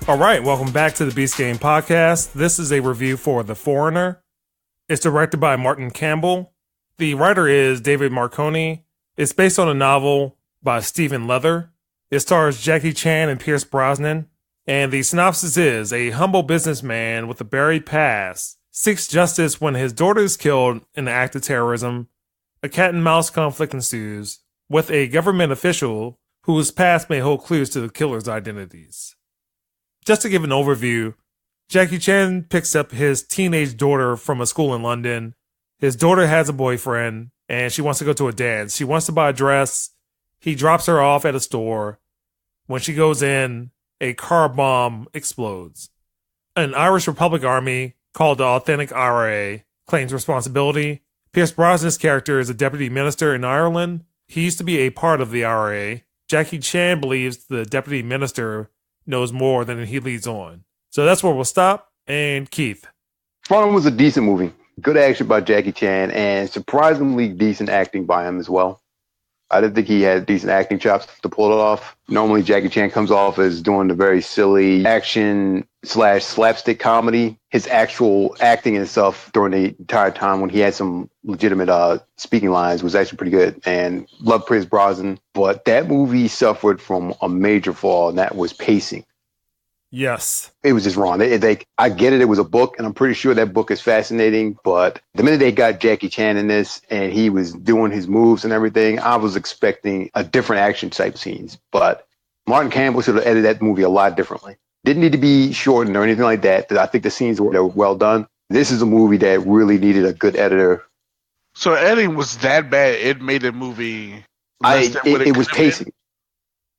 All right, welcome back to the Beast Game Podcast. This is a review for The Foreigner. It's directed by Martin Campbell. The writer is David Marconi. It's based on a novel by Stephen Leather. It stars Jackie Chan and Pierce Brosnan. And the synopsis is, a humble businessman with a buried past seeks justice when his daughter is killed in an act of terrorism. A cat-and-mouse conflict ensues with a government official whose past may hold clues to the killer's identities. Just to give an overview, Jackie Chan picks up his teenage daughter from a school in London. His daughter has a boyfriend, and she wants to go to a dance. She wants to buy a dress. He drops her off at a store. When she goes in, a car bomb explodes. An Irish Republic army, called the Authentic IRA, claims responsibility. Pierce Brosnan's character is a deputy minister in Ireland. He used to be a part of the IRA. Jackie Chan believes the deputy minister knows more than he leads on. So that's where we'll stop. And Keith. Foreigner was a decent movie. Good action by Jackie Chan and surprisingly decent acting by him as well. I didn't think he had decent acting chops to pull it off. Normally Jackie Chan comes off as doing the very silly action / slapstick comedy. His actual acting and stuff during the entire time when he had some legitimate speaking lines was actually pretty good, and love Pierce Brosnan. But that movie suffered from a major flaw, and that was pacing. Yes. It was just wrong. I get it. It was a book, and I'm pretty sure that book is fascinating. But the minute they got Jackie Chan in this and he was doing his moves and everything, I was expecting a different action type scenes. But Martin Campbell should have edited that movie a lot differently. Didn't need to be shortened or anything like that. I think the scenes were well done. This is a movie that really needed a good editor. So editing was that bad, it made the movie less than what it was pacing.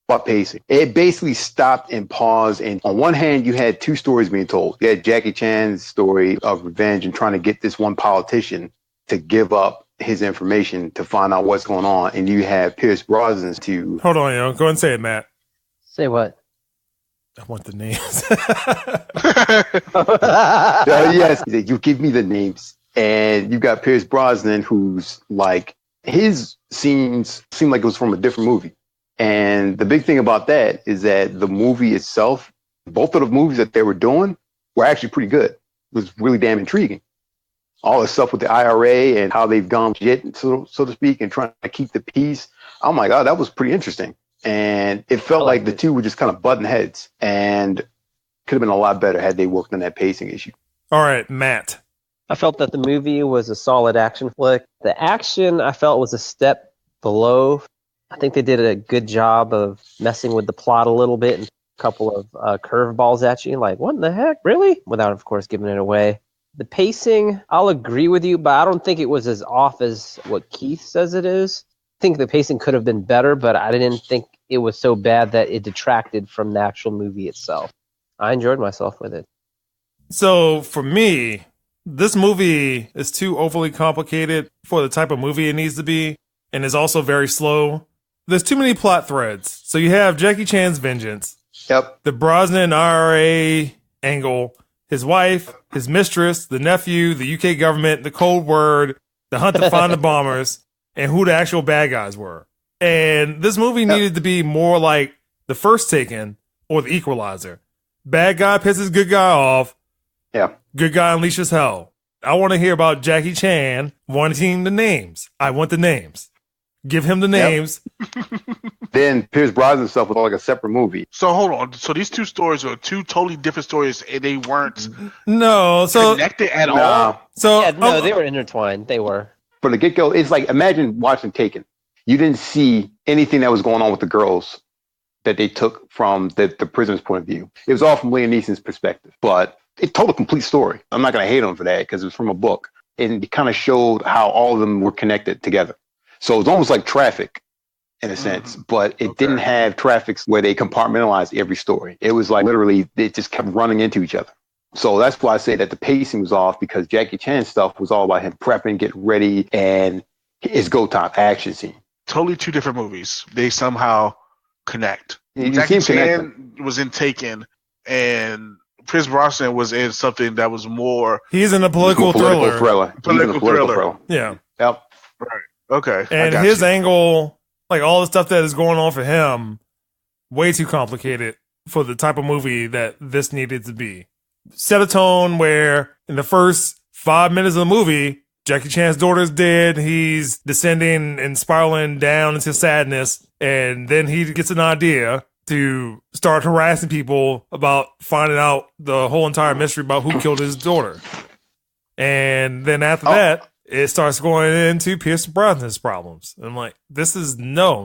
What pacing? It basically stopped and paused. And on one hand, you had two stories being told. You had Jackie Chan's story of revenge and trying to get this one politician to give up his information to find out what's going on. And you have Pierce Brosnan to... Hold on, yo. Go ahead and say it, Matt. Say what? I want the names. Yes, you give me the names. And you got Pierce Brosnan, who's like, his scenes seemed like it was from a different movie. And the big thing about that is that the movie itself, both of the movies that they were doing were actually pretty good. It was really damn intriguing. All the stuff with the IRA and how they've gone shit, so to speak, and trying to keep the peace. Oh my God, that was pretty interesting. And it felt like the two were just kind of butting heads, and could have been a lot better had they worked on that pacing issue. All right, Matt. I felt that the movie was a solid action flick. The action, I felt, was a step below. I think they did a good job of messing with the plot a little bit and a couple of curveballs at you, like, what in the heck, really? Without, of course, giving it away. The pacing, I'll agree with you, but I don't think it was as off as what Keith says it is. I think the pacing could have been better, but I didn't think it was so bad that it detracted from the actual movie itself. I enjoyed myself with it. So, for me, this movie is too overly complicated for the type of movie it needs to be, and is also very slow. There's too many plot threads. So you have Jackie Chan's vengeance. Yep. The Brosnan IRA angle, his wife, his mistress, the nephew, the UK government, the code word, the hunt to find the bombers, and who the actual bad guys were. And this movie needed to be more like The First Taken or The Equalizer. Bad guy pisses good guy off. Yeah. Good guy unleashes hell. I want to hear about Jackie Chan wanting the names. I want the names. Give him the names. Yep. Then Pierce Brosnan stuff was like a separate movie. So hold on. So these two stories are two totally different stories, and they weren't connected at all. So yeah, no, they were intertwined. They were. From the get-go, it's like, imagine watching Taken. You didn't see anything that was going on with the girls that they took from the prisoner's point of view. It was all from Liam Neeson's perspective, but it told a complete story. I'm not going to hate him for that because it was from a book. And it kind of showed how all of them were connected together. So it's almost like Traffic in a sense, but it didn't have Traffic where they compartmentalized every story. It was like literally, it just kept running into each other. So that's why I say that the pacing was off, because Jackie Chan's stuff was all about him prepping, getting ready, and his go time action scene. Totally two different movies. They somehow connect. You Jackie Chan was in Taken, and Pierce Brosnan was in something that was more... He's in a political thriller. Political thriller. Yeah. Yep. Right. Okay. And his angle, like all the stuff that is going on for him, way too complicated. for the type of movie that this needed to be. Set a tone where in the first 5 minutes of the movie, Jackie Chan's daughter's dead. He's descending and spiraling down into sadness. And then he gets an idea to start harassing people about finding out the whole entire mystery about who killed his daughter. And then after that, it starts going into Pierce Brosnan's problems. I'm like, this is no.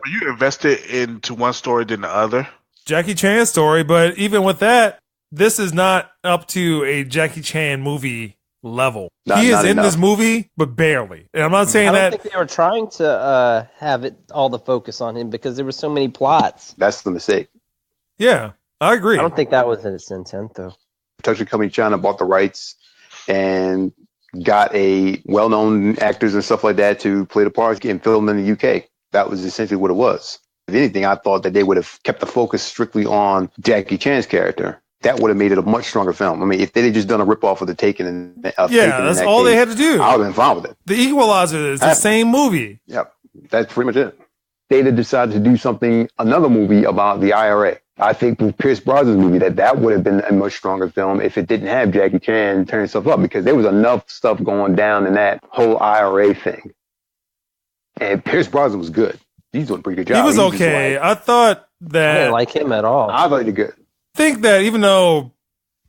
Are you invested into one story than the other? Jackie Chan's story, but even with that, this is not up to a Jackie Chan movie level. He is in this movie, but barely. And I'm not saying that. I don't think they were trying to have it all the focus on him because there were so many plots. That's the mistake. Yeah, I agree. I don't think that was its intent, though. Production company China bought the rights and got a well-known actors and stuff like that to play the part and film in the UK. That was essentially what it was. If anything, I thought that they would have kept the focus strictly on Jackie Chan's character. That would have made it a much stronger film. I mean, if they had just done a ripoff of the Taken, that's all they had to do. I would have been fine with it. The Equalizer is the same movie. Yep, that's pretty much it. They'd have decided to do another movie about the IRA. I think with Pierce Brosnan's movie, that would have been a much stronger film if it didn't have Jackie Chan turning stuff up, because there was enough stuff going down in that whole IRA thing. And Pierce Brosnan was good. He's doing a pretty good job. He was okay. I thought that... I didn't like him at all. I thought he did good. I think that even though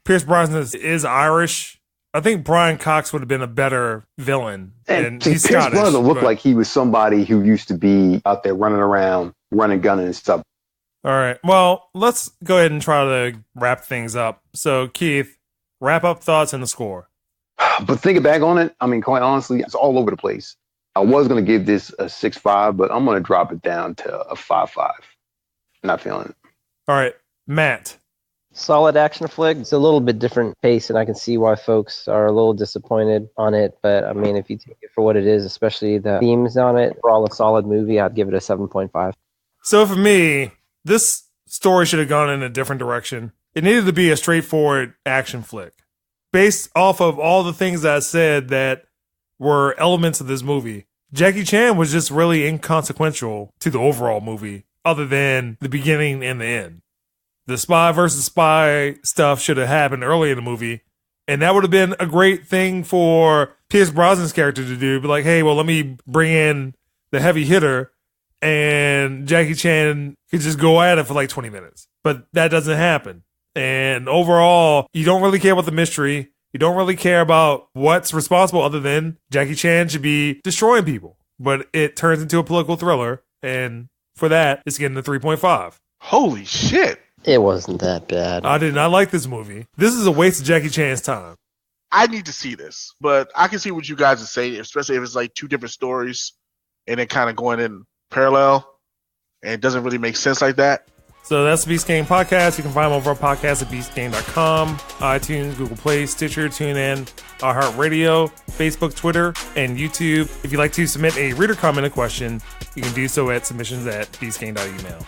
Pierce Brosnan is Irish, I think Brian Cox would have been a better villain. And he's Pierce Scottish. Brosnan looked like he was somebody who used to be out there running around, running, gunning and stuff. All right. Well, let's go ahead and try to wrap things up. So, Keith, wrap up thoughts and the score. But thinking back on it, I mean, quite honestly, it's all over the place. I was going to give this a 6.5, but I'm going to drop it down to a 5.5. Not feeling it. All right. Matt. Solid action flick. It's a little bit different pace, and I can see why folks are a little disappointed on it. But, I mean, if you take it for what it is, especially the themes on it, for all a solid movie, I'd give it a 7.5. So, for me, this story should have gone in a different direction. It needed to be a straightforward action flick. Based off of all the things that I said that were elements of this movie, Jackie Chan was just really inconsequential to the overall movie, other than the beginning and the end. The spy versus spy stuff should have happened early in the movie, and that would have been a great thing for Pierce Brosnan's character to do. Be like, hey, well, let me bring in the heavy hitter, and Jackie Chan could just go at it for like 20 minutes. But that doesn't happen. And overall, you don't really care about the mystery. You don't really care about what's responsible other than Jackie Chan should be destroying people. But it turns into a political thriller, and for that, it's getting a 3.5. Holy shit. It wasn't that bad. I did not like this movie. This is a waste of Jackie Chan's time. I need to see this, but I can see what you guys are saying, especially if it's like two different stories and then kind of going in parallel, and it doesn't really make sense like that. So that's the Beast Game Podcast. You can find them over our podcast at beastgame.com, iTunes, Google Play, Stitcher, TuneIn, iHeartRadio, Facebook, Twitter, and YouTube. If you'd like to submit a reader comment or question, you can do so at submissions@beastgame.email.